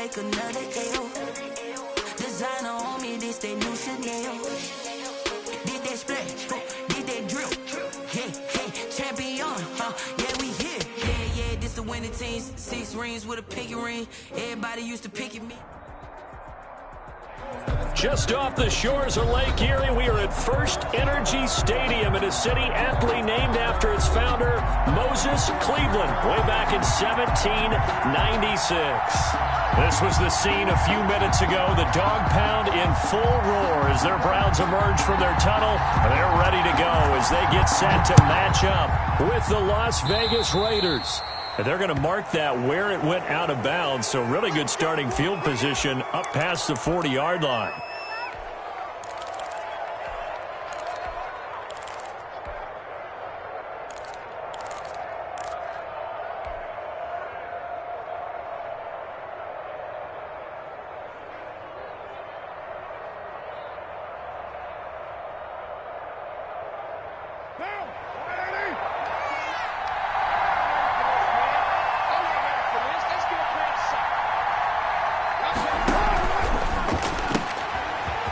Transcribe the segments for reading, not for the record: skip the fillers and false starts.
take another L. Designer on me, this they new Chanel. Did that splash, did that drill. Hey, champion, yeah, we here. Yeah, this the winning teams. 6 rings with a pinky ring. Everybody used to pick at me. Just off the shores of Lake Erie, we are at First Energy Stadium in a city aptly named after its founder, Moses Cleveland, way back in 1796. This was the scene a few minutes ago. The dog pound in full roar as their Browns emerge from their tunnel. They're ready to go as they get set to match up with the Las Vegas Raiders. And they're going to mark that where it went out of bounds, so really good starting field position up past the 40-yard line.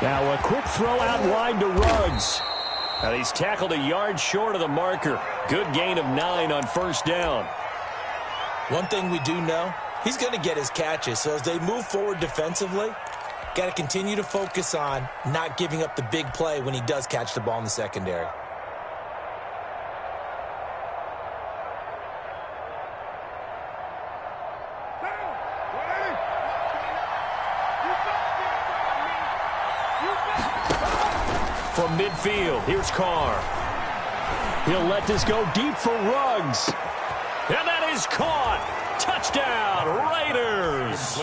Now a quick throw out wide to Ruggs. And he's tackled a yard short of the marker. Good gain of 9 on first down. One thing we do know, he's going to get his catches. So as they move forward defensively, got to continue to focus on not giving up the big play when he does catch the ball in the secondary. From midfield, here's Carr. He'll let this go deep for Ruggs. And that is caught. Touchdown, Raiders.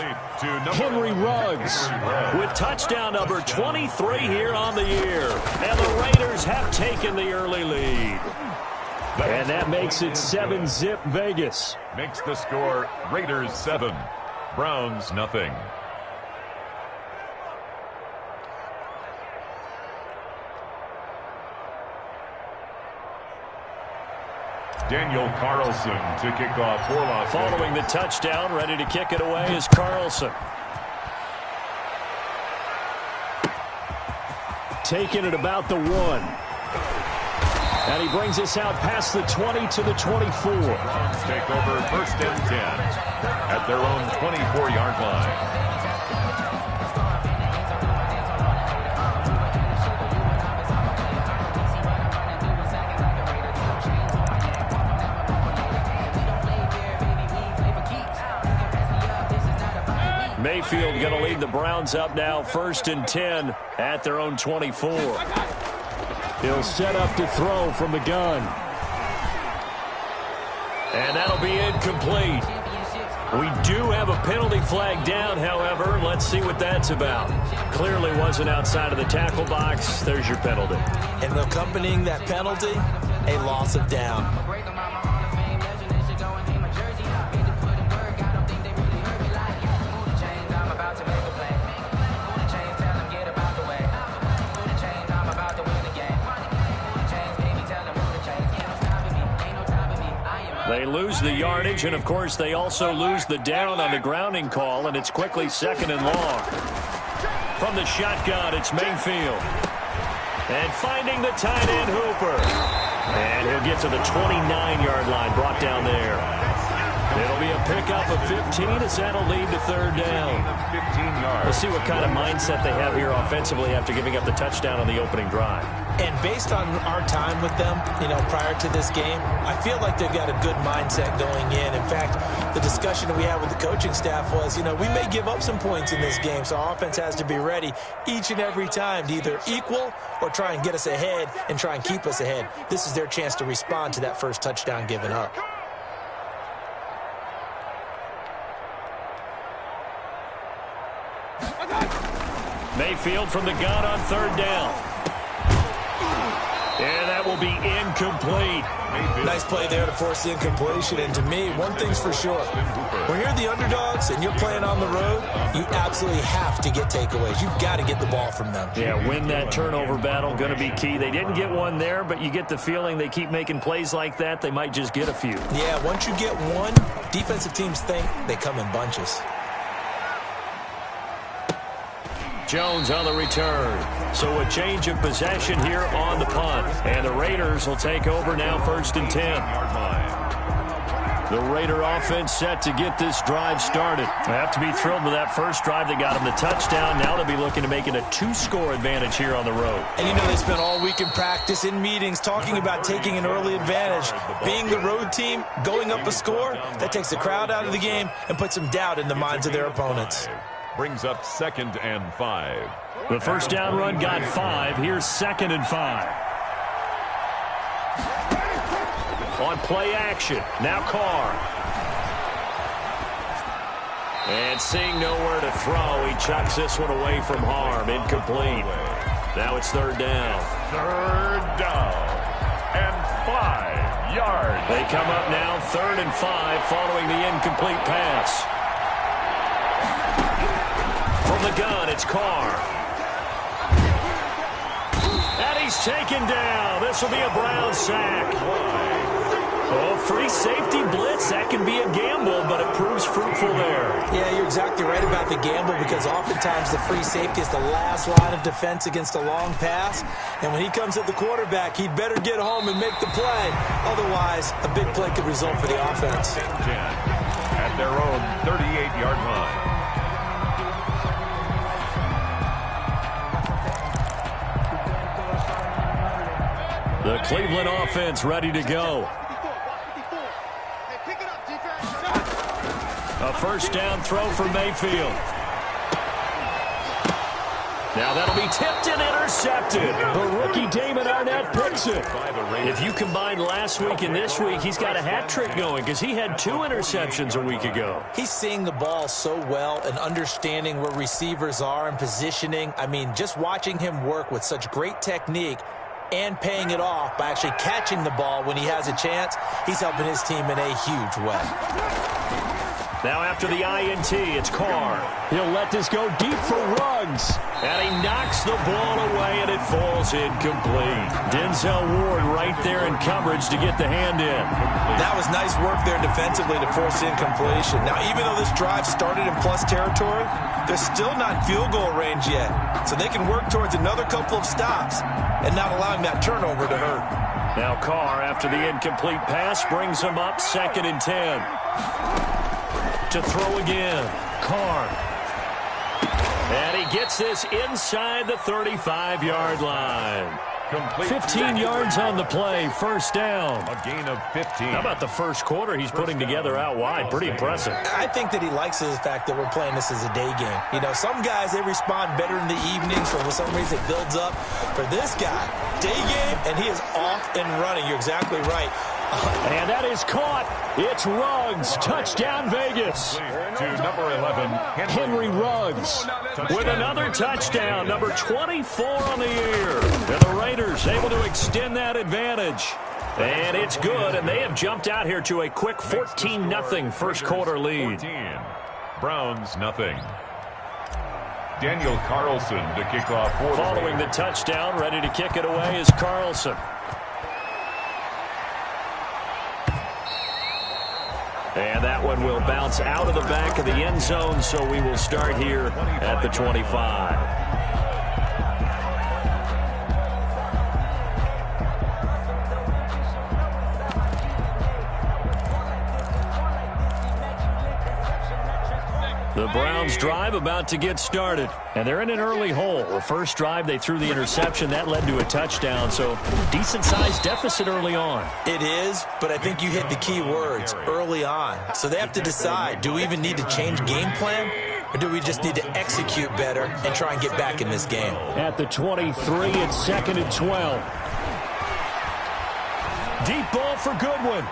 Henry Ruggs with touchdown number 23 here on the year. And the Raiders have taken the early lead. And that makes it 7-zip Vegas. Makes the score Raiders 7, Browns nothing. Daniel Carlson to kick off for Las Vegas. Following the touchdown, ready to kick it away is Carlson. Taking it about the 1. And he brings us out past the 20 to the 24. Browns take over first and 10 at their own 24-yard line. Mayfield going to lead the Browns up now, first and 10 at their own 24. He'll set up to throw from the gun. And that'll be incomplete. We do have a penalty flag down, however. Let's see what that's about. Clearly wasn't outside of the tackle box. There's your penalty. And accompanying that penalty, a loss of down. They lose the yardage, and, of course, they also lose the down on the grounding call, and it's quickly second and long. From the shotgun, it's Mayfield. And finding the tight end, Hooper. And he'll get to the 29-yard line, brought down there. It'll be a pickup of 15 as that'll lead to third down. We'll see what kind of mindset they have here offensively after giving up the touchdown on the opening drive. And based on our time with them, prior to this game, I feel like they've got a good mindset going in. In fact, the discussion that we had with the coaching staff was, we may give up some points in this game, so our offense has to be ready each and every time to either equal or try and get us ahead and try and keep us ahead. This is their chance to respond to that first touchdown given up. Mayfield from the gun on third down. And that will be incomplete. Nice play there to force the incompletion. And to me, one thing's for sure. When you're the underdogs and you're playing on the road, you absolutely have to get takeaways. You've got to get the ball from them. Yeah, win that turnover battle, going to be key. They didn't get one there, but you get the feeling they keep making plays like that, they might just get a few. Yeah, once you get one, defensive teams think they come in bunches. Jones on the return. So a change of possession here on the punt. And the Raiders will take over now 1st and 10. The Raider offense set to get this drive started. They have to be thrilled with that first drive that got them the touchdown. Now they'll be looking to make it a 2-score advantage here on the road. And you know they spent all week in practice, in meetings, talking about taking an early advantage. Being the road team, going up a score, that takes the crowd out of the game and puts some doubt in the minds of their opponents. Brings up 2nd and 5. The first down run got 5. Here's 2nd and 5. On play action, now Carr. And seeing nowhere to throw, he chucks this one away from harm. Incomplete. Now it's 3rd down. 3rd down and 5 yards. They come up now 3rd and 5 following the incomplete pass. From the gun, it's Carr. And he's taken down. This will be a Brown sack. Oh, free safety blitz, that can be a gamble, but it proves fruitful there. Yeah, you're exactly right about the gamble because oftentimes the free safety is the last line of defense against a long pass. And when he comes at the quarterback, he'd better get home and make the play. Otherwise, a big play could result for the offense. At their own 38-yard line. The Cleveland offense ready to go. A first down throw for Mayfield. Now that'll be tipped and intercepted. The rookie Damon Arnett picks it. If you combine last week and this week, he's got a hat trick going because he had 2 interceptions a week ago. He's seeing the ball so well and understanding where receivers are and positioning. I mean, just watching him work with such great technique and paying it off by actually catching the ball when he has a chance, he's helping his team in a huge way. Now after the INT, it's Carr. He'll let this go deep for Ruggs. And he knocks the ball away, and it falls incomplete. Denzel Ward right there in coverage to get the hand in. That was nice work there defensively to force incompletion. Now, even though this drive started in plus territory, they're still not in field goal range yet. So they can work towards another couple of stops and not allowing that turnover to hurt. Now Carr, after the incomplete pass, brings him up 2nd and 10. To throw again, Carr. And he gets this inside the 35-yard line. 15 yards on the play, first down. A gain of 15. How about the first quarter he's putting together out wide? Pretty impressive. I think that he likes the fact that we're playing this as a day game. You know, some guys, they respond better in the evenings, so for some reason it builds up. For this guy, day game, and he is off and running. You're exactly right. And that is caught. It's Ruggs. Touchdown, Vegas. To number 11, Henry Ruggs with another touchdown, number 24 on the year. And the Raiders able to extend that advantage. And it's good, and they have jumped out here to a quick 14-0 first quarter lead. 14. Browns, nothing. Daniel Carlson to kick off for Following the touchdown, ready to kick it away is Carlson. And that one will bounce out of the back of the end zone, so we will start here at the 25. The Browns drive about to get started, and they're in an early hole. The first drive, they threw the interception. That led to a touchdown, so decent-sized deficit early on. It is, but I think you hit the key words, early on. So they have to decide, do we even need to change game plan, or do we just need to execute better and try and get back in this game? At the 23, it's 2nd and 12. Deep ball for Goodwin.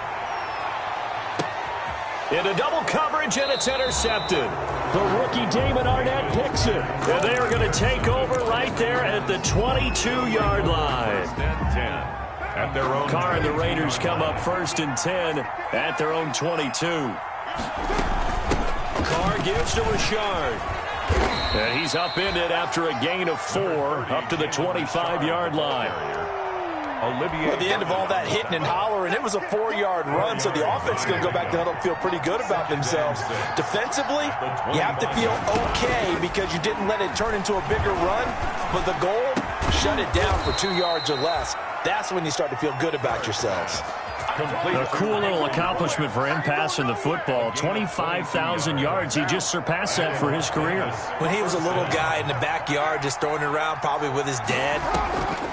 Into double coverage, and it's intercepted. The rookie Damon Arnett picks it. And they are going to take over right there at the 22-yard line. 10. At their own Carr and the Raiders come up 1st and 10 at their own 22. Carr gives to Richard. And he's upended after a gain of 4 up to the 25-yard line. At the end of all that hitting and hollering, it was a 4-yard run, so the offense is going to go back to huddle and feel pretty good about themselves. Defensively, you have to feel okay because you didn't let it turn into a bigger run, but the goal, shut it down for 2 yards or less. That's when you start to feel good about yourselves. A cool little accomplishment for him passing the football. 25,000 yards. He just surpassed that for his career. When he was a little guy in the backyard just throwing it around probably with his dad,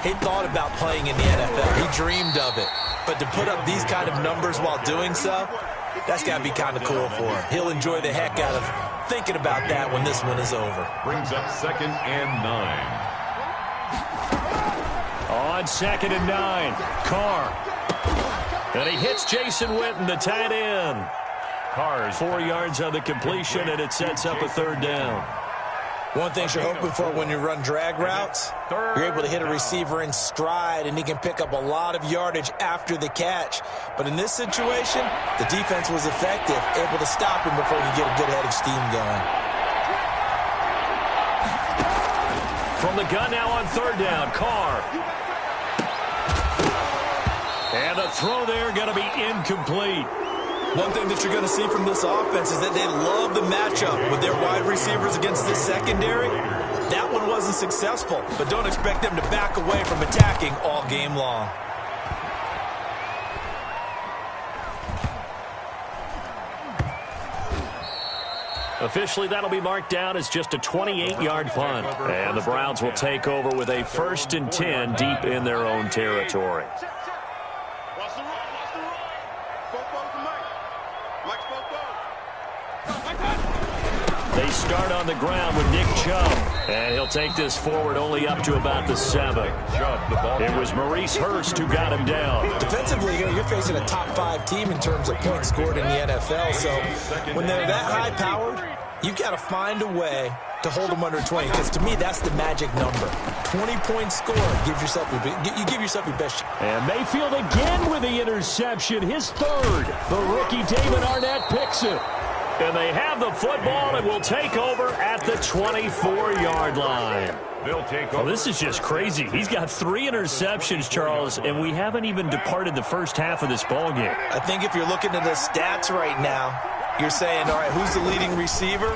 he thought about playing in the NFL. He dreamed of it. But to put up these kind of numbers while doing so, that's got to be kind of cool for him. He'll enjoy the heck out of thinking about that when this one is over. Brings up 2nd and 9. On 2nd and 9, Carr. And he hits Jason Witten, the tight end. Carr's 4 yards on the completion, and it sets up a 3rd down. One thing you're hoping for when you run drag routes, you're able to hit a receiver in stride, and he can pick up a lot of yardage after the catch. But in this situation, the defense was effective, able to stop him before he could get a good head of steam going. From the gun now on 3rd down, Carr. And the throw there going to be incomplete. One thing that you're going to see from this offense is that they love the matchup with their wide receivers against this secondary. That one wasn't successful, but don't expect them to back away from attacking all game long. Officially, that'll be marked down as just a 28-yard punt. And the Browns will take over with a 1st and 10 deep in their own territory. They start on the ground with Nick Chubb, and he'll take this forward only up to about the 7. It was Maurice Hurst who got him down. Defensively, you're facing a top 5 team in terms of points scored in the NFL, so when they're that high-powered, you've got to find a way to hold them under 20, because to me, that's the magic number. 20 points scored, you give yourself your best shot. And Mayfield again with the interception, his 3rd. The rookie David Arnett picks it. And they have the football and will take over at the 24-yard line. They'll take over. Well, this is just crazy. He's got 3 interceptions, Charles, and we haven't even departed the first half of this ballgame. I think if you're looking at the stats right now, you're saying, all right, who's the leading receiver?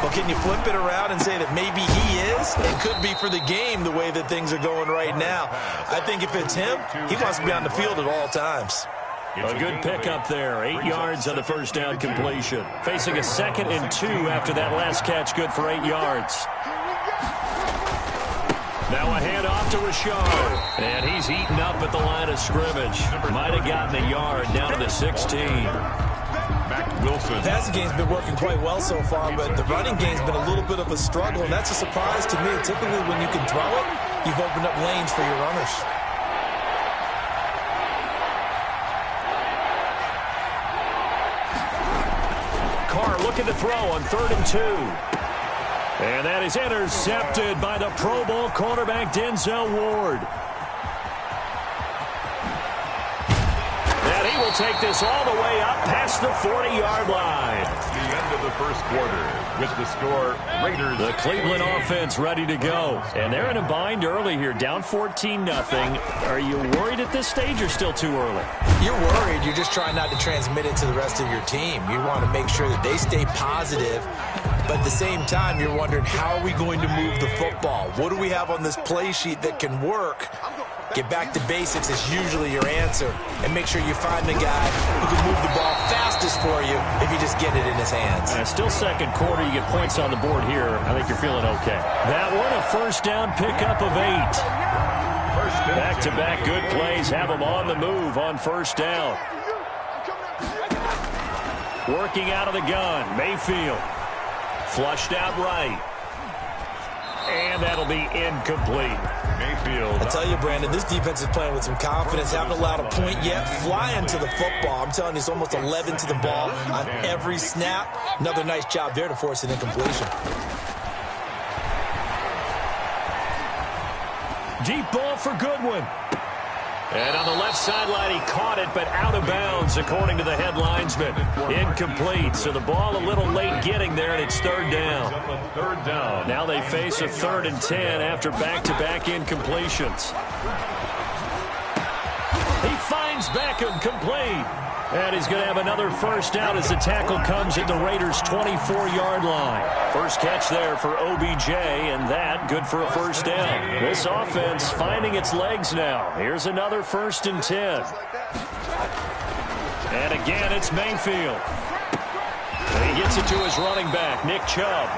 Well, can you flip it around and say that maybe he is? It could be for the game the way that things are going right now. I think if it's him, he wants to be on the field at all times. A good pickup there. 8 yards on the 1st down completion. Facing a 2nd and 2 after that last catch, good for 8 yards. Now a handoff to Rashard. And he's heating up at the line of scrimmage. Might have gotten a yard down to the 16. Wilson. The passing game's been working quite well so far, but the running game's been a little bit of a struggle, and that's a surprise to me. Typically, when you can throw it, you've opened up lanes for your runners. Carr looking to throw on 3rd and 2. And that is intercepted by the Pro Bowl cornerback Denzel Ward. And he will take this all the way up past the 40-yard line. The end of the 1st quarter with the score, Raiders. The Cleveland offense ready to go. And they're in a bind early here, down 14-0. Are you worried at this stage or still too early? You're worried. You're just trying not to transmit it to the rest of your team. You want to make sure that they stay positive. But at the same time, you're wondering, how are we going to move the football? What do we have on this play sheet that can work? Get back to basics is usually your answer. And make sure you find the guy who can move the ball fastest for you if you just get it in his hands. Still 2nd quarter. You get points on the board here. I think you're feeling okay. That one, a 1st down pickup of 8. Back-to-back good plays have them on the move on 1st down. Working out of the gun, Mayfield. Flushed out right. And that'll be incomplete. Mayfield. I tell you, Brandon, this defense is playing with some confidence. Haven't allowed a point yet. Flying to the football. I'm telling you, it's almost 11 to the ball on every snap. Another nice job there to force an incompletion. Deep ball for Goodwin. And on the left sideline, he caught it, but out of bounds, according to the head linesman. Incomplete, so the ball a little late getting there, and it's 3rd down. Now they face a 3rd and 10 after back-to-back incompletions. finds Beckham, complete. And he's going to have another first down as the tackle comes at the Raiders' 24-yard line. First catch there for OBJ, and that good for a first down. This offense finding its legs now. Here's another 1st and 10. And again, it's Mayfield. And he gets it to his running back, Nick Chubb.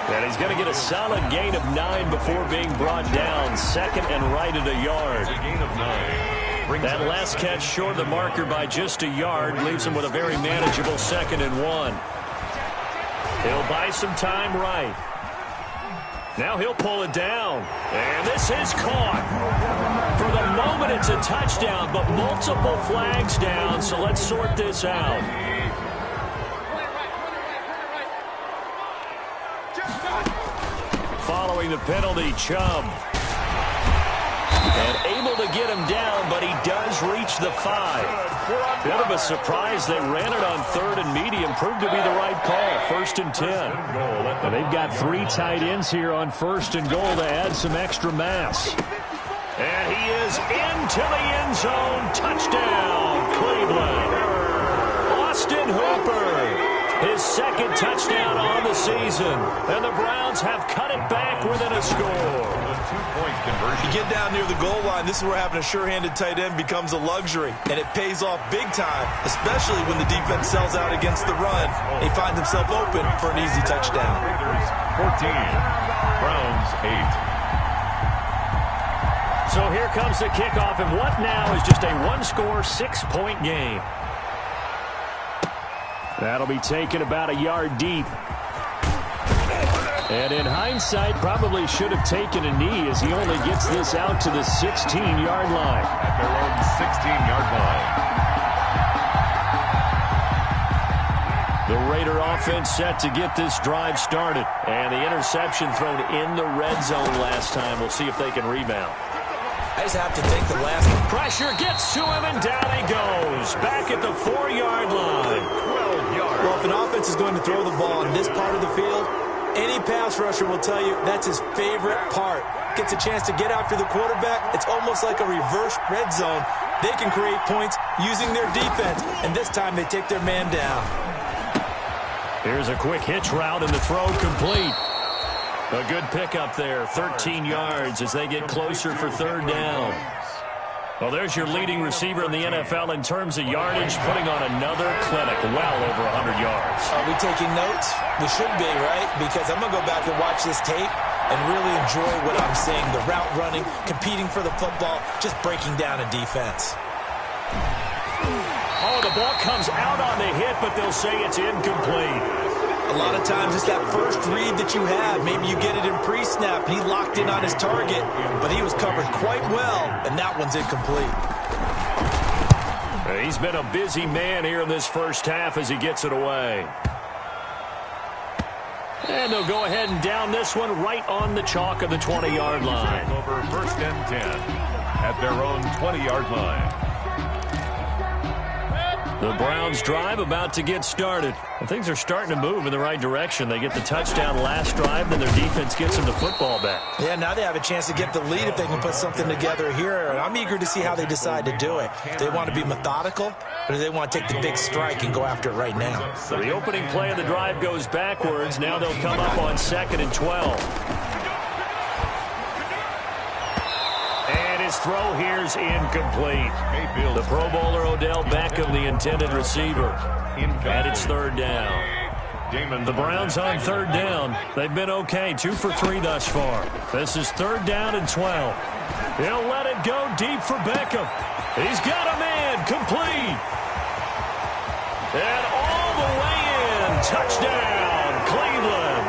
And he's going to get a solid gain of 9 before being brought down. Second and right at a yard. A gain of 9. That last catch short of the marker by just a yard leaves him with a very manageable 2nd and 1. He'll buy some time right. Now he'll pull it down. And this is caught. For the moment, it's a touchdown, but multiple flags down, so let's sort this out. Following the penalty, Chubb. And able to get him down, but he does reach the 5. Bit of a surprise. They ran it on 3rd and medium. Proved to be the right call. 1st and 10. And they've got 3 tight ends here on 1st and goal to add some extra mass. And he is into the end zone. Touchdown, Cleveland. Austin Hooper. His 2nd touchdown on the season. And the Browns have cut it back within a score. Two-point conversion. You get down near the goal line, this is where having a sure-handed tight end becomes a luxury. And it pays off big time, especially when the defense sells out against the run. He finds himself open for an easy touchdown. Raiders 14, Browns 8. So here comes the kickoff, and what now is just a one-score, 6-point game. That'll be taken about a yard deep. And in hindsight, probably should have taken a knee as he only gets this out to the 16-yard line. At their own 16-yard line. The Raider offense set to get this drive started. And the interception thrown in the red zone last time. We'll see if they can rebound. I just have to think the last pressure gets to him, and down he goes. Back at the 4-yard line. 12 yards. Well, if an offense is going to throw the ball on this part of the field, any pass rusher will tell you that's his favorite part. Gets a chance to get after the quarterback. It's almost like a reverse red zone. They can create points using their defense, and this time they take their man down. Here's a quick hitch route, and the throw complete. A good pickup there, 13 yards as they get closer for 3rd down. Well, there's your leading receiver in the NFL in terms of yardage, putting on another clinic, well over 100 yards. Are we taking notes? We should be, right? Because I'm going to go back and watch this tape and really enjoy what I'm seeing. The route running, competing for the football, just breaking down a defense. Oh, the ball comes out on the hit, but they'll say it's incomplete. A lot of times it's that first read that you have. Maybe you get it in pre-snap, and he locked in on his target, but he was covered quite well, and that one's incomplete. He's been a busy man here in this first half as he gets it away. And they'll go ahead and down this one right on the chalk of the 20-yard line. Over 1st and 10 at their own 20-yard line. The Browns drive about to get started. And things are starting to move in the right direction. They get the touchdown last drive, then their defense gets them the football back. Yeah, now they have a chance to get the lead if they can put something together here. And I'm eager to see how they decide to do it. Do they want to be methodical, or do they want to take the big strike and go after it right now? So the opening play of the drive goes backwards. Now they'll come up on 2nd and 12. His throw here's incomplete. Mayfield. The Pro Bowler Odell Beckham, the intended receiver. And it's 3rd down. The Browns on 3rd down. They've been okay, 2 for 3 thus far. This is 3rd down and 12. He'll let it go deep for Beckham. He's got a man, complete. And all the way in, touchdown, Cleveland.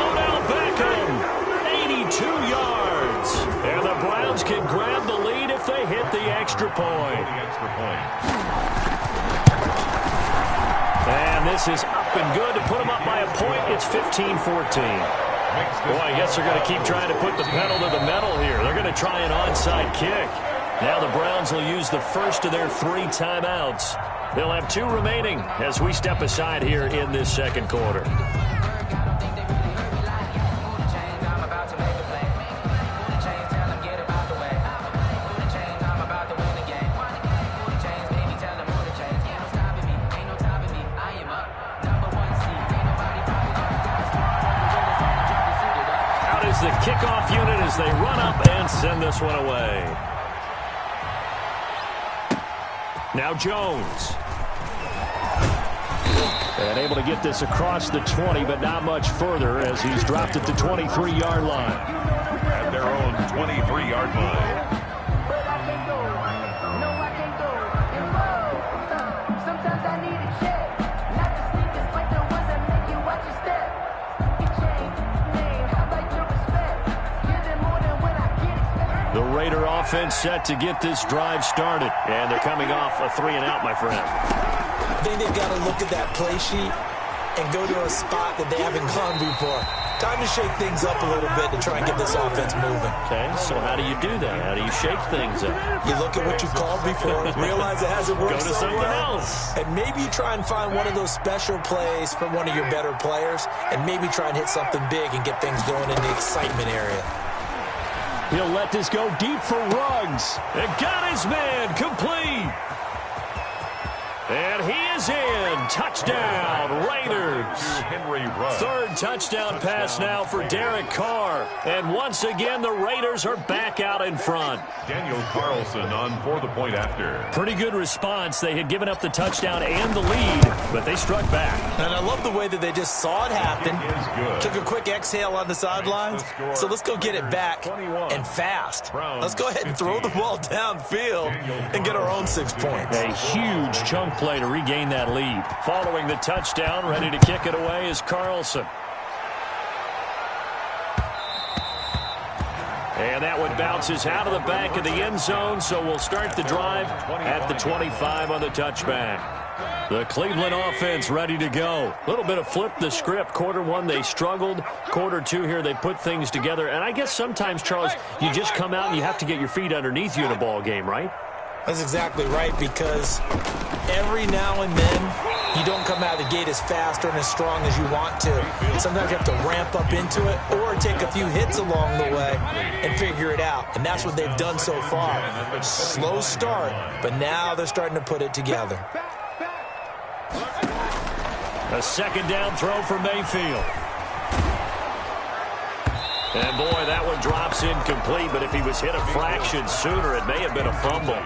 Odell Beckham, 82 yards. And the Browns can grab the lead if they hit the extra point. And this is up and good to put them up by a point. It's 15-14. Boy, I guess they're going to keep trying to put the pedal to the metal here. They're going to try an onside kick. Now the Browns will use the first of their 3 timeouts. They'll have 2 remaining as we step aside here in this second quarter. is the kickoff unit as they run up and send this one away. Now Jones. And able to get this across the 20, but not much further as he's dropped at the 23-yard line. At their own 23-yard line. The Raider offense set to get this drive started. And they're coming off a 3-and-out, my friend. I think they've got to look at that play sheet and go to a spot that they haven't gone before. Time to shake things up a little bit to try and get this offense moving. Okay, so how do you do that? How do you shake things up? You look at what you called before, realize it hasn't worked Go to so something well, else. and maybe you try and find one of those special plays from one of your better players, and maybe try and hit something big and get things going in the excitement area. He'll let this go deep for Ruggs. And got his man complete. And he is in. Touchdown, Raiders. Henry Ruggs. Third touchdown pass now for Derek Carr. And once again, the Raiders are back out in front. Daniel Carlson on for the point after. Pretty good response. They had given up the touchdown and the lead, but they struck back. And I love the way that they just saw it happen. Took a quick exhale on the sidelines. So let's go get it back and fast. Let's go ahead and throw the ball downfield and get our own 6 points. A huge chunk play to regain that lead. Following the touchdown, ready to kick it away is Carlson. And that one bounces out of the back of the end zone, so we'll start the drive at the 25 on the touchback. The Cleveland offense ready to go. A little bit of flip the script. Quarter one, they struggled. Quarter two here, they put things together. And I guess sometimes, Charles, you just come out and you have to get your feet underneath you in a ball game, right? That's exactly right, because every now and then you don't come out of the gate as fast or as strong as you want to. Sometimes you have to ramp up into it or take a few hits along the way and figure it out. And that's what they've done so far. Slow start, but now they're starting to put it together. A second down throw for Mayfield. And boy, that one drops incomplete, but if he was hit a fraction sooner, it may have been a fumble.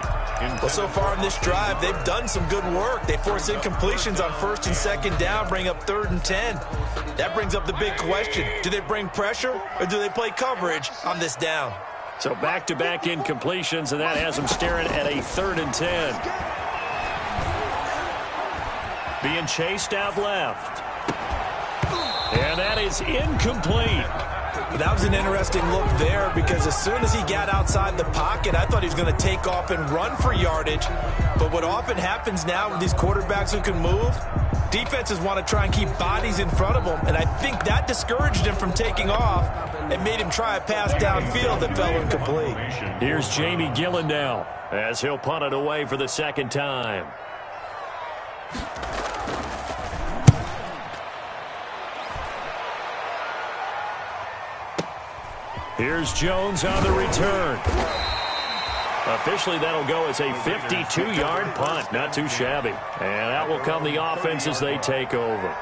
Well, so far in this drive, they've done some good work. They force incompletions on first and second down, bring up 3rd and 10. That brings up the big question. Do they bring pressure or do they play coverage on this down? So back-to-back incompletions, and that has them staring at a 3rd and 10. Being chased out left. And that is incomplete. That was an interesting look there, because as soon as he got outside the pocket, I thought he was going to take off and run for yardage. But what often happens now with these quarterbacks who can move, defenses want to try and keep bodies in front of them, and I think that discouraged him from taking off and made him try a pass downfield that fell incomplete. Here's Jamie Gillen now as he'll punt it away for the second time. Here's Jones on the return. Officially, that'll go as a 52-yard punt. Not too shabby. And out will come the offense as they take over.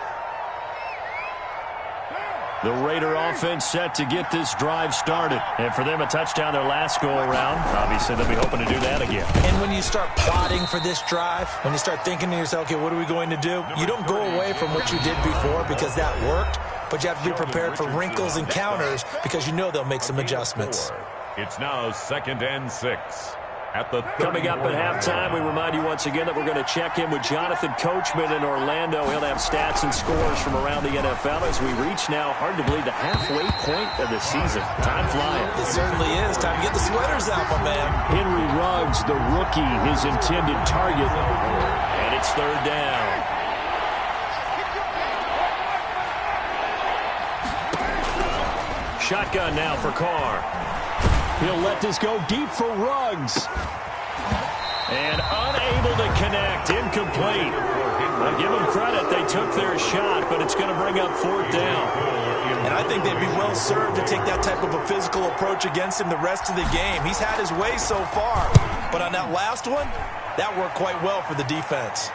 The Raider offense set to get this drive started. And for them, a touchdown their last go-around. Obviously, they'll be hoping to do that again. And when you start plotting for this drive, when you start thinking to yourself, okay, what are we going to do? You don't go away from what you did before because that worked. But you have to be prepared for wrinkles and counters because you know they'll make some adjustments. It's now 2nd and 6. At the Coming up at halftime, we remind you once again that we're going to check in with Jonathan Coachman in Orlando. He'll have stats and scores from around the NFL as we reach now, hard to believe, the halfway point of the season. Time flying. It certainly is. Time to get the sweaters out, my man. Henry Ruggs, the rookie, his intended target. And it's 3rd down. Shotgun now for Carr. He'll let this go deep for Ruggs. And unable to connect. Incomplete. I'll give them credit. They took their shot, but it's going to bring up 4th down. And I think they'd be well served to take that type of a physical approach against him the rest of the game. He's had his way so far. But on that last one, that worked quite well for the defense.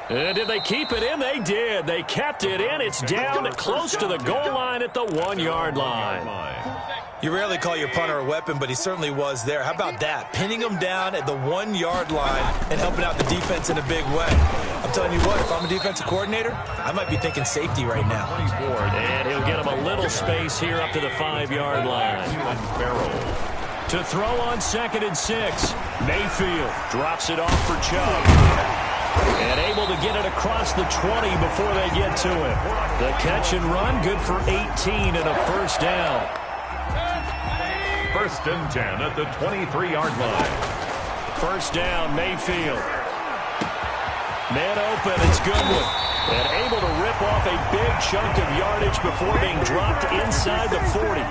Did they keep it in? They did. They kept it in. It's down close to the goal line at the 1-yard line. You rarely call your punter a weapon, but he certainly was there. How about that? Pinning him down at the 1-yard line and helping out the defense in a big way. I'm telling you what, if I'm a defensive coordinator, I might be thinking safety right now. And he'll get him a little space here up to the 5-yard line. To throw on 2nd and 6. Mayfield drops it off for Chubb. And able to get it across the 20 before they get to it. The catch and run, good for 18 and a first down. 1st and 10 at the 23-yard line. First down, Mayfield. Man open, it's Goodwin. And able to rip off a big chunk of yardage before being dropped inside the 40.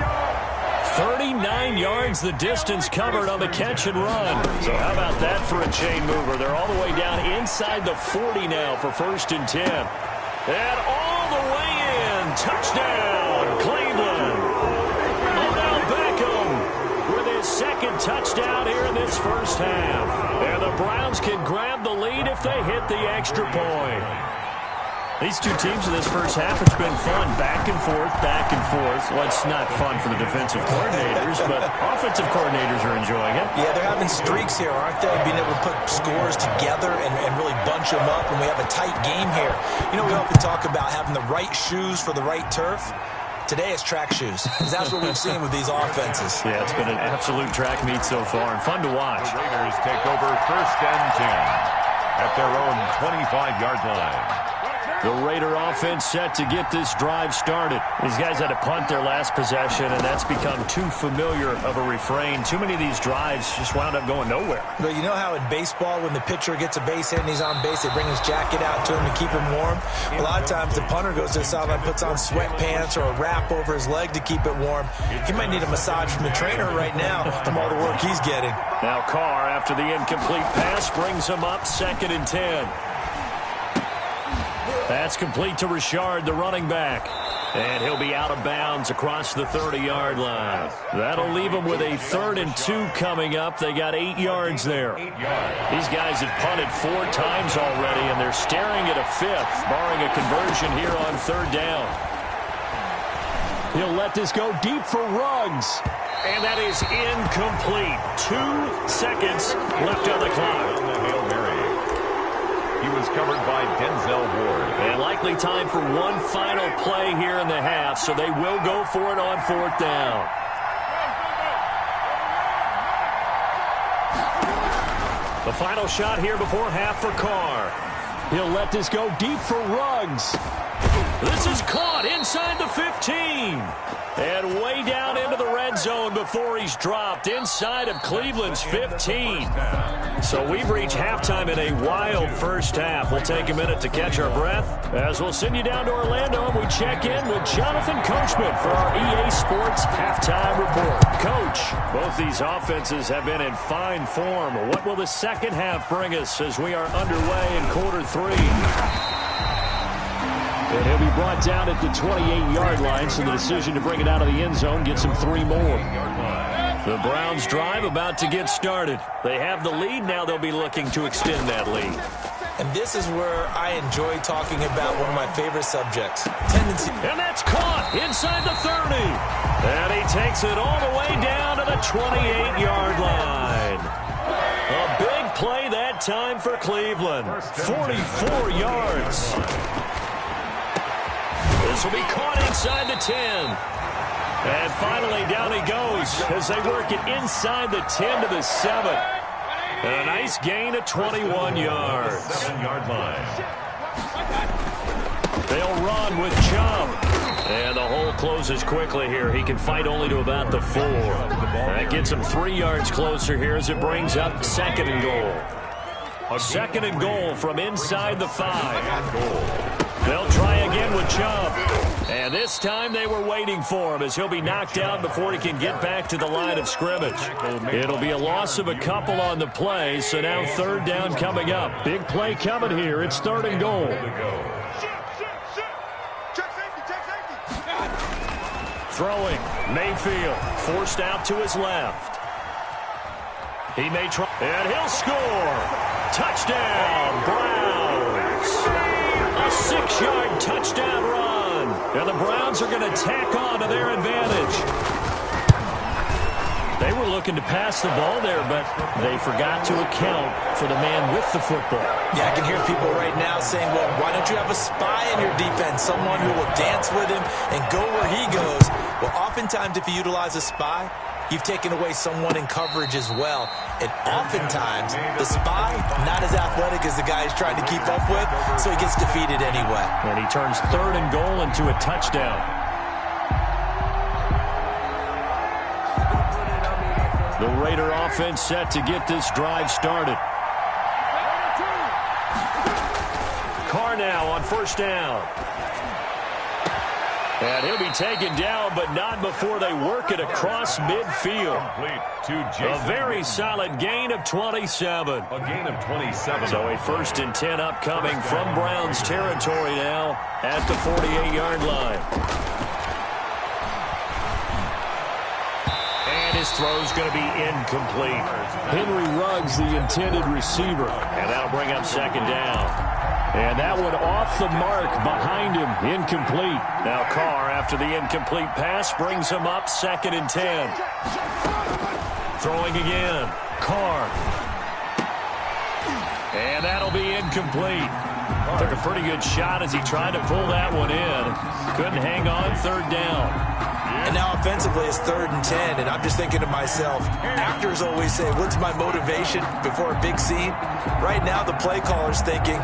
39 yards the distance covered on the catch and run. So how about that for a chain mover? They're all the way down inside the 40 now for 1st and 10. And all the way in. Touchdown, Cleveland. Odell Beckham with his 2nd touchdown here in this first half. And the Browns can grab the lead if they hit the extra point. These two teams in this first half, it's been fun. Back and forth, back and forth. Well, it's not fun for the defensive coordinators, but offensive coordinators are enjoying it. Yeah, they're having streaks here, aren't they? Being able to put scores together and really bunch them up, and we have a tight game here. You know, we often talk about having the right shoes for the right turf. Today it's track shoes, because that's what we've seen with these offenses. Yeah, it's been an absolute track meet so far, and fun to watch. The Raiders take over 1st and 10 at their own 25-yard line. The Raider offense set to get this drive started. These guys had to punt their last possession, and that's become too familiar of a refrain. Too many of these drives just wound up going nowhere. But you know how in baseball, when the pitcher gets a base hit and he's on base, they bring his jacket out to him to keep him warm? A lot of times the punter goes to the sideline, puts on sweatpants or a wrap over his leg to keep it warm. He might need a massage from the trainer right now from all the work he's getting. Now Carr, after the incomplete pass, brings him up 2nd and 10. That's complete to Richard, the running back. And he'll be out of bounds across the 30-yard line. That'll leave him with a 3rd and 2 coming up. They got 8 yards there. These guys have punted 4 times already, and they're staring at a 5th, barring a conversion here on 3rd down. He'll let this go deep for Ruggs. And that is incomplete. 2 seconds left on the clock. He was covered by Denzel Ward. And likely time for one final play here in the half, so they will go for it on 4th down. The final shot here before half for Carr. He'll let this go deep for Ruggs. This is caught inside the 15. And way down into the red zone before he's dropped inside of Cleveland's 15. So we've reached halftime in a wild first half. We'll take a minute to catch our breath as we'll send you down to Orlando and we check in with Jonathan Coachman for our EA Sports Halftime Report. Coach, both these offenses have been in fine form. What will the second half bring us as we are underway in quarter 3? And he'll be brought down at the 28-yard line, so the decision to bring it out of the end zone gets him 3 more. The Browns drive about to get started. They have the lead. Now they'll be looking to extend that lead. And this is where I enjoy talking about one of my favorite subjects, tendency. And that's caught inside the 30. And he takes it all the way down to the 28-yard line. A big play that time for Cleveland. 44 yards. This will be caught inside the 10. And finally, down he goes as they work it inside the 10 to the 7. And a nice gain of 21 yards. 7-yard line. They'll run with Chubb. And the hole closes quickly here. He can fight only to about the 4. That gets him 3 yards closer here as it brings up 2nd and goal. 2nd and goal from inside the 5. They'll try again with Chubb. And this time they were waiting for him as he'll be knocked out before he can get back to the line of scrimmage. It'll be a loss of a couple on the play, so now 3rd down coming up. Big play coming here. It's 3rd and goal. Throwing, Mayfield forced out to his left. He may try, and he'll score. Touchdown, Browns. And the Browns are going to tack on to their advantage. They were looking to pass the ball there, but they forgot to account for the man with the football. Yeah, I can hear people right now saying, well, why don't you have a spy in your defense, someone who will dance with him and go where he goes? Well, oftentimes if you utilize a spy, you've taken away someone in coverage as well. And oftentimes, the spy, not as athletic as the guy he's trying to keep up with, so he gets defeated anyway. And he turns 3rd and goal into a touchdown. The Raider offense set to get this drive started. Carr now on 1st down. And he'll be taken down, but not before they work it across midfield. A very solid gain of 27. A gain of 27. So a 1st and 10 upcoming from Browns territory now at the 48-yard line. His throw's going to be incomplete. Henry Ruggs, the intended receiver. And that'll bring up 2nd down. And that one off the mark behind him. Incomplete. Now Carr, after the incomplete pass, brings him up 2nd and 10. Throwing again. Carr. And that'll be incomplete. Took a pretty good shot as he tried to pull that one in. Couldn't hang on 3rd down. And now offensively it's 3rd and 10, and I'm just thinking to myself, actors always say, what's my motivation before a big scene? Right now the play caller's thinking,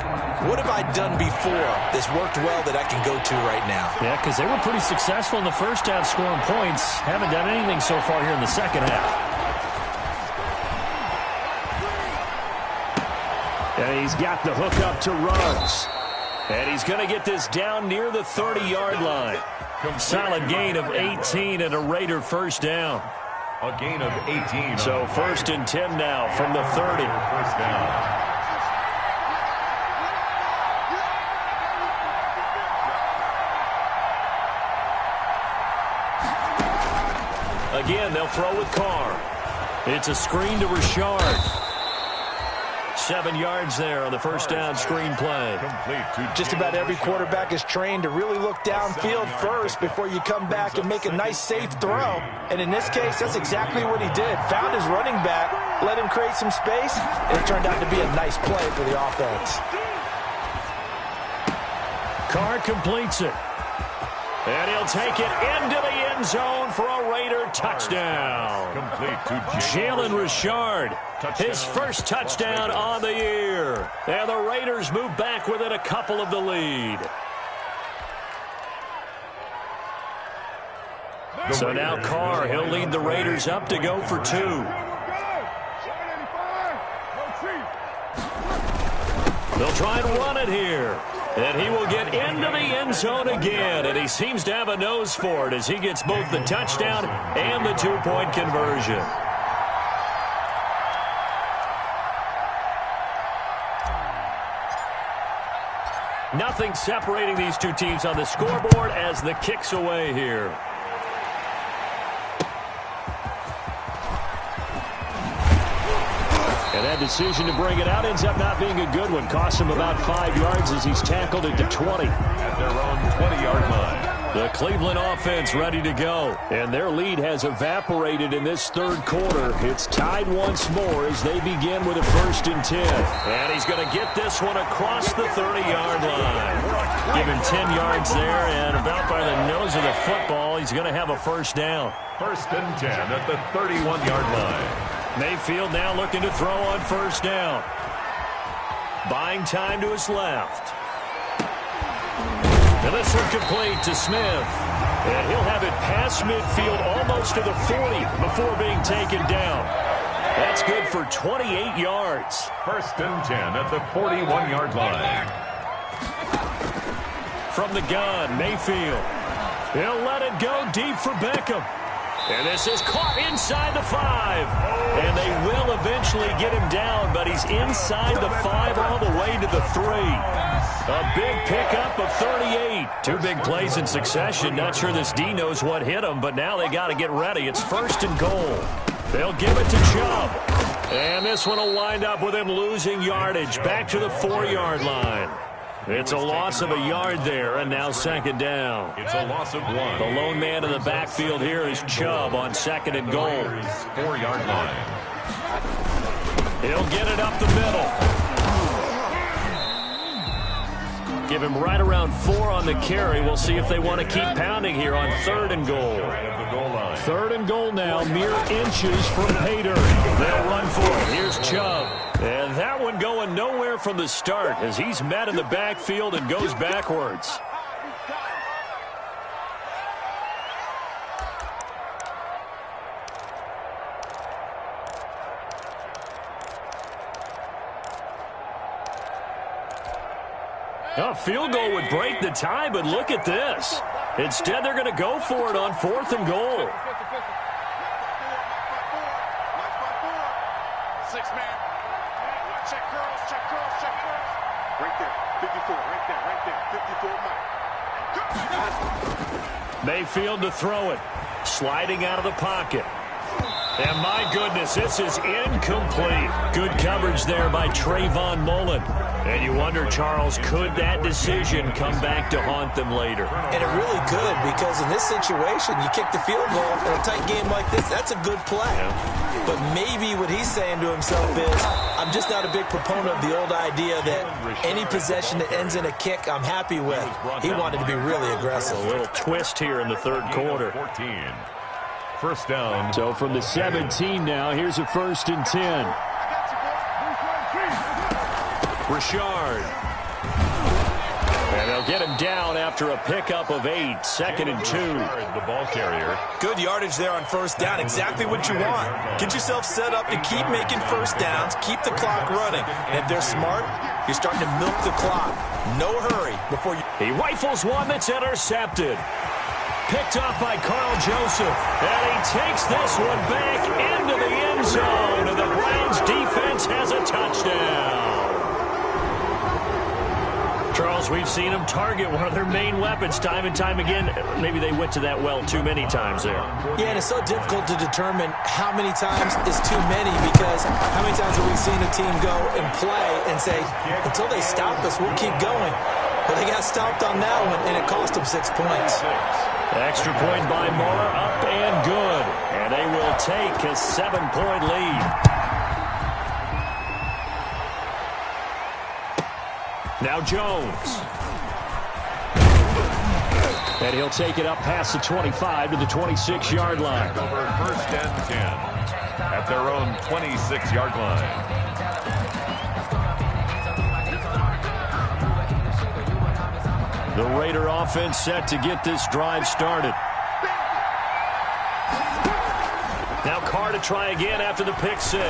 what have I done before this worked well that I can go to right now? Yeah, because they were pretty successful in the first half scoring points. Haven't done anything so far here in the second half. And he's got the hook up to Ruggs. And he's going to get this down near the 30-yard line. Solid gain of 18 and a Raider 1st down. A gain of 18. So 1st and 10 now from the 30. 1st down. Again, they'll throw with Carr. It's a screen to Richard. 7 yards there on the 1st down screen play. Just about every quarterback is trained to really look downfield first before you come back and make a nice, safe throw. And in this case, that's exactly what he did. Found his running back, let him create some space, and it turned out to be a nice play for the offense. Carr completes it. And he'll take it into the end zone for a Raider touchdown. Complete to Jalen Richard, his 1st touchdown on the year. And the Raiders move back within a couple of the lead. So now Carr, he'll lead the Raiders up to go for 2. They'll try and run it here. And he will get into the end zone again. And he seems to have a nose for it as he gets both the touchdown and the 2-point conversion. Nothing separating these two teams on the scoreboard as the kick's away here. And that decision to bring it out ends up not being a good one. Costs him about 5 yards as he's tackled at the 20. At their own 20-yard line. The Cleveland offense ready to go. And their lead has evaporated in this 3rd quarter. It's tied once more as they begin with a 1st and 10. And he's going to get this one across the 30-yard line. Give him 10 yards there, and about by the nose of the football, he's going to have a 1st down. 1st and 10 at the 31-yard line. Mayfield now looking to throw on 1st down. Buying time to his left. And this one complete to Smith. And he'll have it past midfield almost to the 40 before being taken down. That's good for 28 yards. 1st and 10 at the 41-yard line. From the gun, Mayfield. He'll let it go deep for Beckham. And this is caught inside the 5. And they will eventually get him down, but he's inside the 5 all the way to the 3. A big pickup of 38. 2 big plays in succession. Not sure this D knows what hit him, but now they got to get ready. It's 1st and goal. They'll give it to Chubb. And this one will wind up with him losing yardage back to the 4-yard line. It's a loss of a yard there, and now second down. It's a loss of 1. The lone man in the backfield here is Chubb on second and goal. 4-yard line. He'll get it up the middle. Give him right around 4 on the carry. We'll see if they want to keep pounding here on third and goal. Third and goal now, mere inches from pay dirt. They'll run for it. Here's Chubb. And that one going nowhere from the start as he's met in the backfield and goes backwards. A field goal would break the tie, but look at this. Instead, they're going to go for it on fourth and goal. 6-man. Check curls, check curls, check curls. Right there. 54, right there, 54, Mike. Mayfield to throw it. Sliding out of the pocket. And my goodness, this is incomplete. Good coverage there by Trayvon Mullen. And you wonder, Charles, could that decision come back to haunt them later? And it really could, because in this situation, you kick the field goal in a tight game like this, that's a good play. Yeah. But maybe what he's saying to himself is, I'm just not a big proponent of the old idea that any possession that ends in a kick I'm happy with. He wanted to be really aggressive. A little twist here in the third quarter. 14. First down. So from the 17 now, here's a 1st and 10. Richard. And they'll get him down after a pickup of 8. 2nd and 2. The ball carrier. Good yardage there on first down. Exactly what you want. Get yourself set up to keep making first downs. Keep the clock running. And if they're smart, you're starting to milk the clock. No hurry before you... He rifles one that's intercepted. Picked off by Carl Joseph. And he takes this one back into the end zone. And the Browns defense has a touchdown. Charles, we've seen them target one of their main weapons time and time again. Maybe they went to that well too many times there. Yeah, and it's so difficult to determine how many times is too many, because how many times have we seen a team go and play and say, until they stop us, we'll keep going. But they got stopped on that one, and it cost them 6 points. Extra point by Moore, up and good. And they will take a 7-point lead. Now Jones. And he'll take it up past the 25 to the 26-yard line. Over 1st and 10 at their own 26-yard line. The Raider offense set to get this drive started. Now Carr to try again after the pick 6.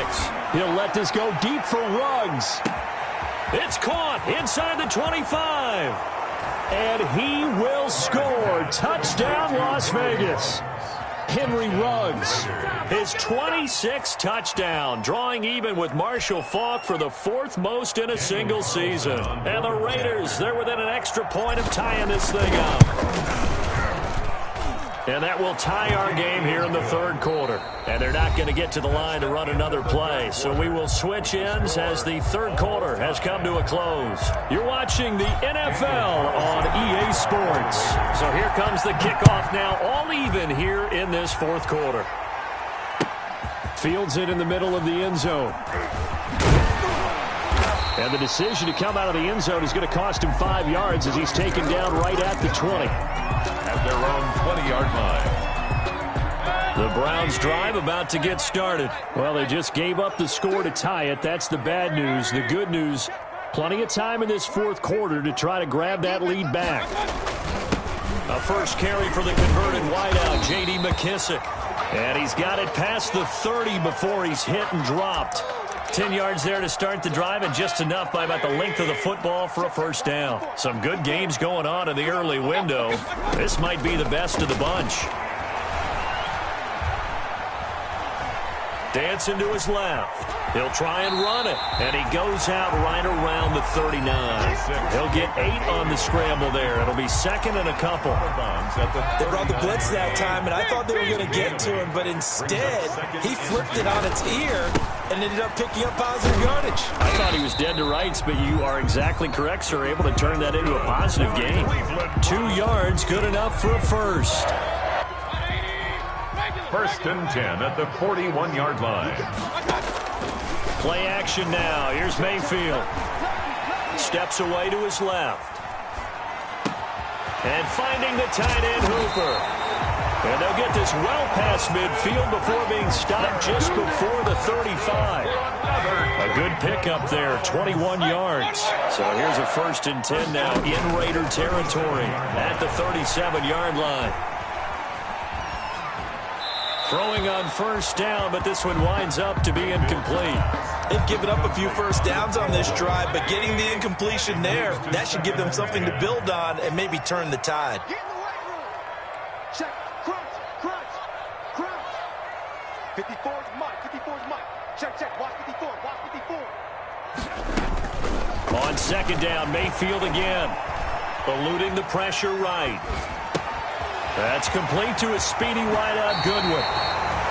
He'll let this go deep for Ruggs. It's caught inside the 25. And he will score. Touchdown, Las Vegas. Henry Ruggs, his 26th touchdown, drawing even with Marshall Faulk for the 4th most in a single season. And the Raiders, they're within an extra point of tying this thing up. And that will tie our game here in the third quarter. And they're not going to get to the line to run another play. So we will switch ends as the third quarter has come to a close. You're watching the NFL on EA Sports. So here comes the kickoff now, all even here in this fourth quarter. Fields it in the middle of the end zone. And the decision to come out of the end zone is going to cost him 5 yards as he's taken down right at the 20. At their own 20-yard line. The Browns drive about to get started. Well, they just gave up the score to tie it. That's the bad news. The good news, plenty of time in this fourth quarter to try to grab that lead back. A first carry for the converted wideout, J.D. McKissick. And he's got it past the 30 before he's hit and dropped. 10 yards there to start the drive, and just enough by about the length of the football for a first down. Some good games going on in the early window. This might be the best of the bunch. Dancing to his left. He'll try and run it, and he goes out right around the 39. He'll get 8 on the scramble there. It'll be second and a couple. They brought the blitz that time, and I thought they were going to get to him, but instead, he flipped it on its ear and ended up picking up positive yardage. I thought he was dead to rights, but you are exactly correct, sir. Able to turn that into a positive gain. 2 yards, good enough for a first. First and 10 at the 41-yard line. Play action now. Here's Mayfield. Steps away to his left. And finding the tight end, Hooper. And they'll get this well past midfield before being stopped just before the 35. A good pickup there, 21 yards. So here's a first and 10 now in Raider territory at the 37-yard line. Throwing on first down, but this one winds up to be incomplete. They've given up a few first downs on this drive, but getting the incompletion there, that should give them something to build on and maybe turn the tide. Get in the weight room. Check. Crunch. 54 is Mike. Check. Watch 54. On second down, Mayfield again. Eluding the pressure right. That's complete to a speedy wideout Goodwin.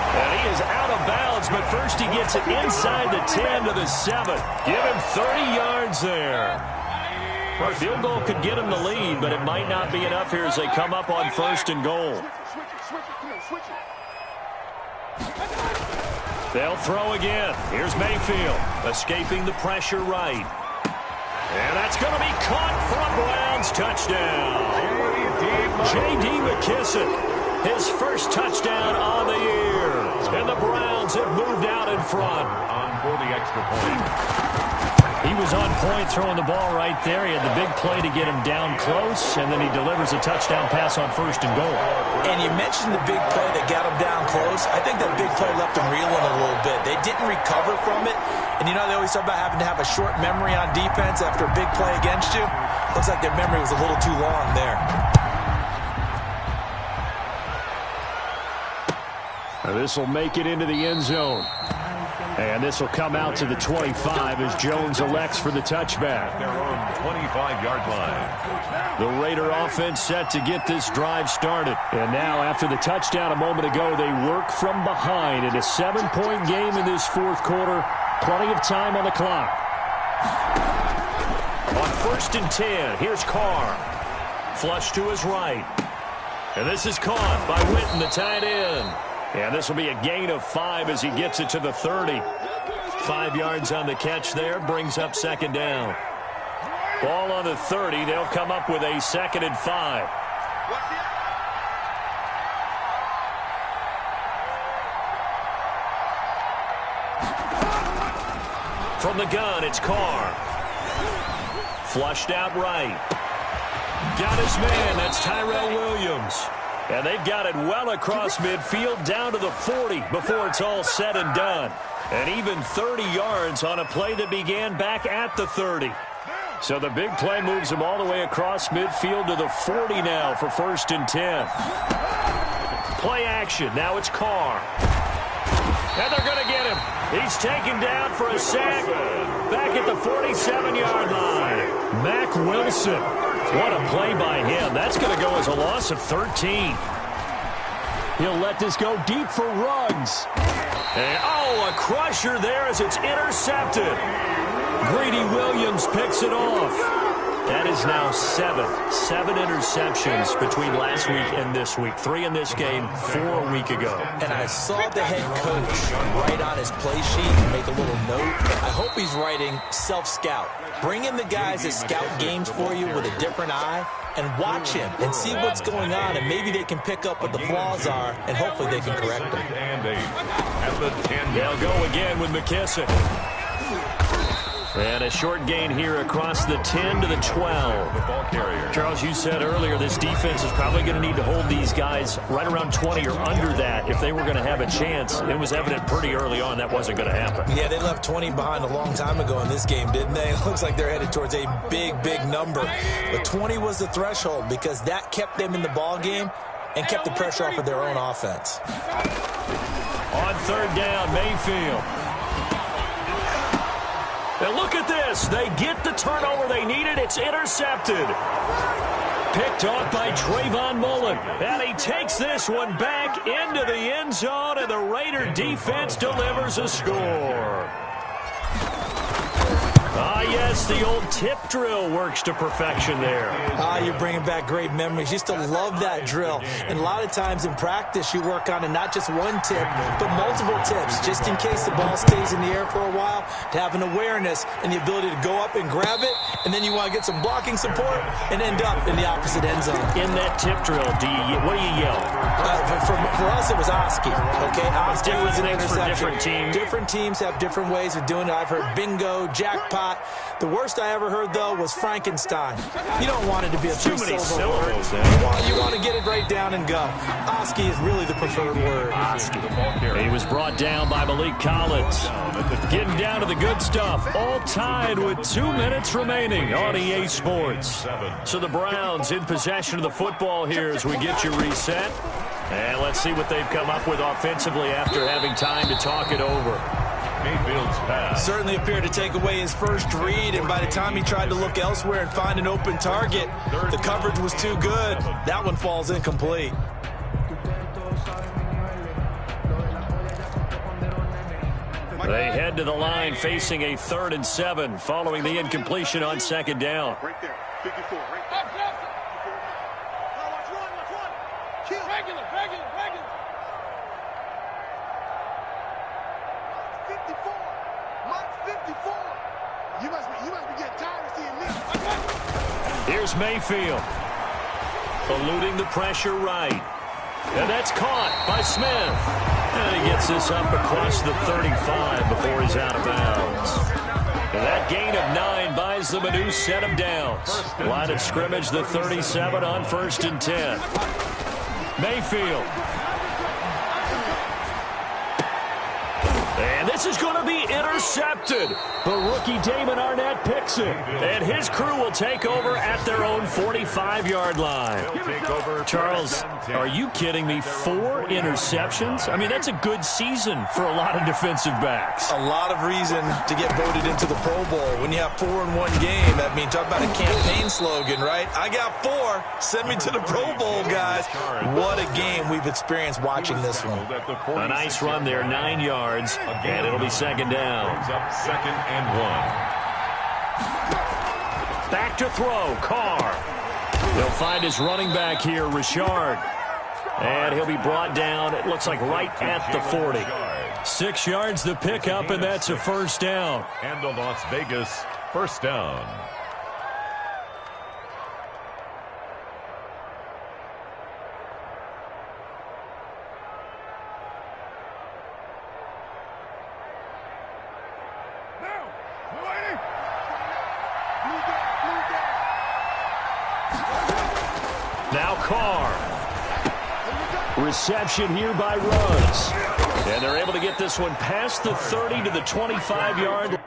And he is out of bounds, but first he gets it inside the 10 to the 7. Give him 30 yards there. A field goal could get him the lead, but it might not be enough here as they come up on first and goal. Switch it. They'll throw again. Here's Mayfield, escaping the pressure right. And that's going to be caught for a Browns touchdown. J.D. McKissick, his first touchdown on the year. And the Browns have moved out in front. On for the extra point. He was on point throwing the ball right there. He had the big play to get him down close, and then he delivers a touchdown pass on first and goal. And you mentioned the big play that got him down close. I think that big play left him reeling a little bit. They didn't recover from it. And you know, they always talk about having to have a short memory on defense after a big play against you. Looks like their memory was a little too long there. This will make it into the end zone. And this will come out to the 25 as Jones elects for the touchback. Their own 25-yard line. The Raider offense set to get this drive started. And now, after the touchdown a moment ago, they work from behind in a 7-point game in this fourth quarter. Plenty of time on the clock. On first and 10, here's Carr. Flush to his right. And this is caught by Witten, the tight end. And this will be a gain of 5 as he gets it to the 30. 5 yards on the catch there, brings up second down. Ball on the 30, they'll come up with a second and 5. From the gun, it's Carr. Flushed out right. Got his man, that's Tyrell Williams. And they've got it well across midfield down to the 40 before it's all said and done. And even 30 yards on a play that began back at the 30. So the big play moves them all the way across midfield to the 40 now for first and 10. Play action. Now it's Carr. And they're going to get him. He's taken down for a sack back at the 47-yard line. Mack Wilson. What a play by him. That's going to go as a loss of 13. He'll let this go deep for Ruggs. And, a crusher there as it's intercepted. Greedy Williams picks it off. That is now 7 interceptions between last week and this week. 3 in this game, 4 a week ago. And I saw the head coach write on his play sheet and make a little note. I hope he's writing self-scout. Bring in the guys that scout games for you with a different eye and watch him and see what's going on, and maybe they can pick up what the flaws are, and hopefully they can correct them. And 8 at the 10. They'll go again with McKissick. And a short gain here across the 10 to the 12. The ball carrier. Charles, you said earlier this defense is probably going to need to hold these guys right around 20 or under that if they were going to have a chance. It was evident pretty early on that wasn't going to happen. Yeah, they left 20 behind a long time ago in this game, didn't they? It looks like they're headed towards a big, big number. But 20 was the threshold because that kept them in the ball game and kept the pressure off of their own offense. On third down, Mayfield. Now look at this. They get the turnover they needed. It's intercepted. Picked off by Trayvon Mullen. And he takes this one back into the end zone, and the Raider defense delivers a score. Ah, yes, the old tip drill works to perfection there. You're bringing back great memories. Used to love that drill. And a lot of times in practice, you work on it, not just one tip, but multiple tips, just in case the ball stays in the air for a while, to have an awareness and the ability to go up and grab it, and then you want to get some blocking support and end up in the opposite end zone. In that tip drill, what do you yell? For us, it was Oski. Okay, Oski Different was an things for interception. different teams. Different teams have different ways of doing it. I've heard bingo, jackpot. The worst I ever heard, though, was Frankenstein. You don't want it to be a Too many three-syllable word. syllables. You want to get it right down and go. Oski is really the preferred word. Oski. He was brought down by Malik Collins. Getting down to the good stuff. All tied with 2 minutes remaining on EA Sports. So the Browns in possession of the football here as we get you reset. And let's see what they've come up with offensively after having time to talk it over. Mayfield's pass. Certainly appeared to take away his first read, and by the time he tried to look elsewhere and find an open target, the coverage was too good. That one falls incomplete. They head to the line facing a 3rd and 7 following the incompletion on 2nd down. Right there. 54. Right there. Watch one. Kill. Regular. 54. Mark 54. You must be getting tired of seeing this. Here's Mayfield. Eluding the pressure right. And that's caught by Smith. And he gets this up across the 35 before he's out of bounds. And that gain of 9 buys them a new set of downs. Line of scrimmage, the 37 on 1st and 10. Mayfield. And this is going to be intercepted. But rookie Damon Arnett picks it. And his crew will take over at their own 45-yard line. Charles, are you kidding me? 4 interceptions? I mean, that's a good season for a lot of defensive backs. A lot of reason to get voted into the Pro Bowl. When you have 4 in one game, I mean, talk about a campaign slogan, right? I got 4. Send me to the Pro Bowl, guys. What a game we've experienced watching this one. A nice run there, 9 yards, and it'll be 2nd down. Up 2nd and 1. Back to throw, Carr. They'll find his running back here, Richard. And he'll be brought down, it looks like right at the 40. 6 yards the pickup, and that's a 1st down. And a Las Vegas 1st down. Now Carr. Reception here by Ruggs. And they're able to get this one past the 30 to the 25-yard line.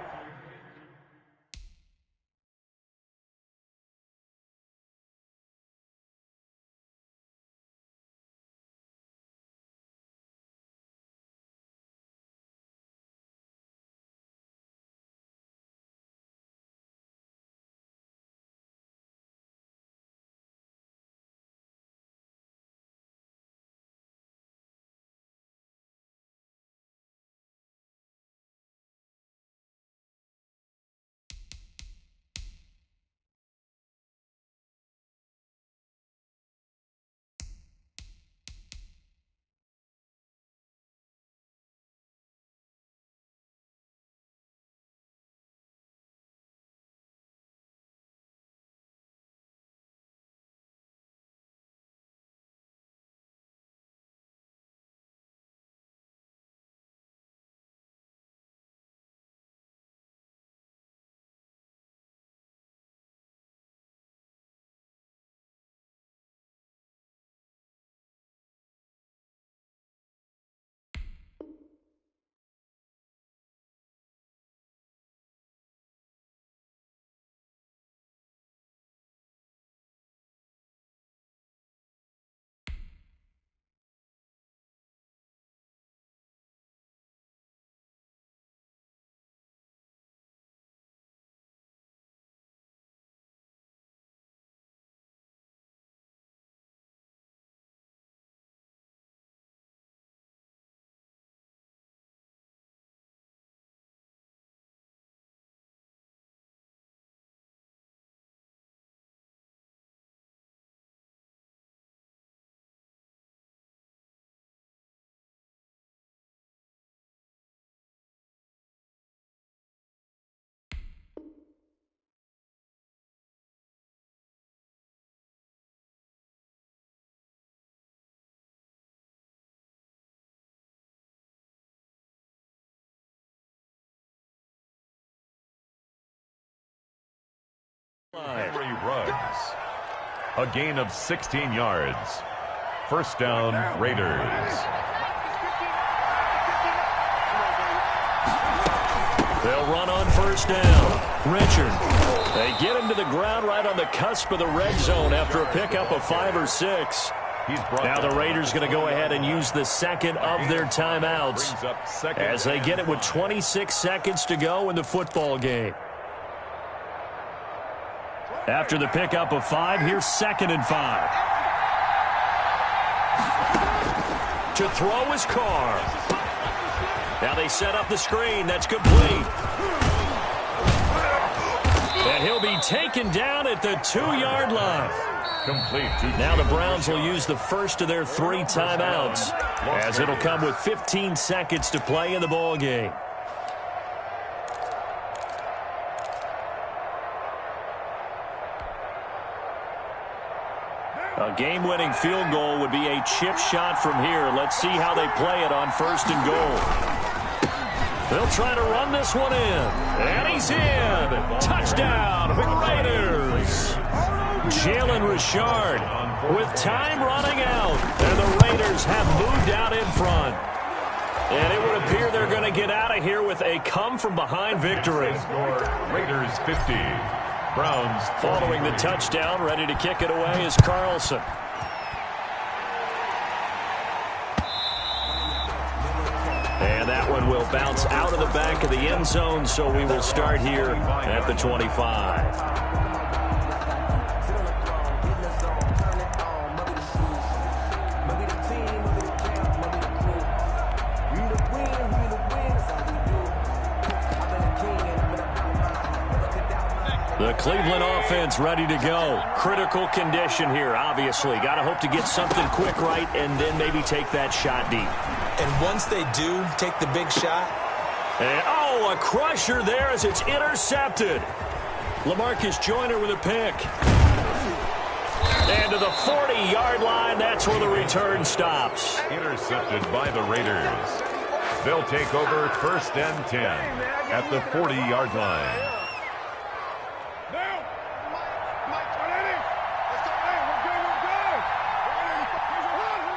Henry runs. A gain of 16 yards. First down, Raiders. They'll run on first down. Richard. They get him to the ground right on the cusp of the red zone after a pickup of 5 or 6. Now the Raiders going to go ahead and use the second of their timeouts as they get it with 26 seconds to go in the football game. After the pickup of 5, here's 2nd and 5. To throw is Carr. Now they set up the screen. That's complete. And he'll be taken down at the 2-yard line. Complete. Now the Browns will use the first of their 3 timeouts as it'll come with 15 seconds to play in the ball game. A game-winning field goal would be a chip shot from here. Let's see how they play it on 1st and goal. They'll try to run this one in. And he's in. Touchdown, Raiders. Jalen Richard with time running out. And the Raiders have moved out in front. And it would appear they're going to get out of here with a come-from-behind victory. Raiders 50. Browns following the touchdown, ready to kick it away is Carlson. And that one will bounce out of the back of the end zone, so we will start here at the 25. The Cleveland offense ready to go. Critical condition here, obviously. Got to hope to get something quick right and then maybe take that shot deep. And once they do take the big shot. And, a crusher there as it's intercepted. LaMarcus Joyner with a pick. And to the 40-yard line, that's where the return stops. Intercepted by the Raiders. They'll take over 1st and 10 at the 40-yard line.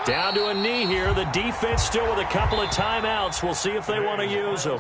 Down to a knee here. The defense still with a couple of timeouts. We'll see if they want to use them.